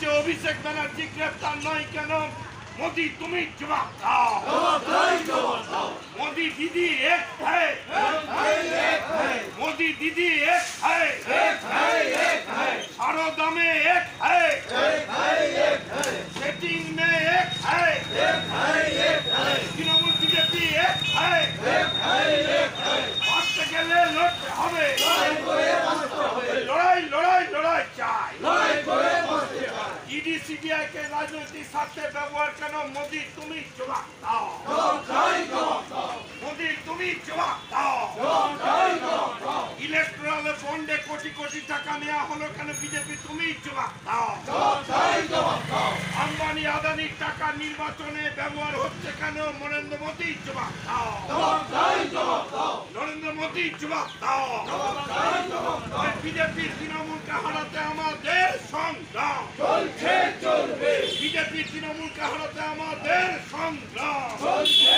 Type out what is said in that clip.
হচ্ছে অভিষেক ব্যানার্জি গ্রেফতার নয় কেন? मोदी तुम ही जवाब दाओ। मोदी दीदी एक है, मोदी दीदी एक है, शारदा में एक है, सेटिंग में एक है, तृणमूल बीजेपी एक है, बांचते गेले लड़ते हबे, लड़ाई लड़ाई लड़ाई चाय, ईडी सीबीआई के राजनीतिक साथे व्यवहार কেন? মোদি তুমি জবাব দাও, মোদি তুমি জবাব দাও। ইলেকট্রাল বন্ডে কোটি কোটি টাকা নেওয়া হলো কেন? বিজেপি তুমি জবাব দাও। আম্বানি আদানির টাকা নির্বাচনে ব্যবহার হচ্ছে কেন? নরেন্দ্র মোদি জবাব দাও, নরেন্দ্র মোদি জবাব দাও। বিজেপি তৃণমূলকে হারাতে আমাদের সংগ্রাম চলছে, চলবে। বিজেপি তৃণমূলকে হারাতে আমাদের সংগ্রাম চলছে।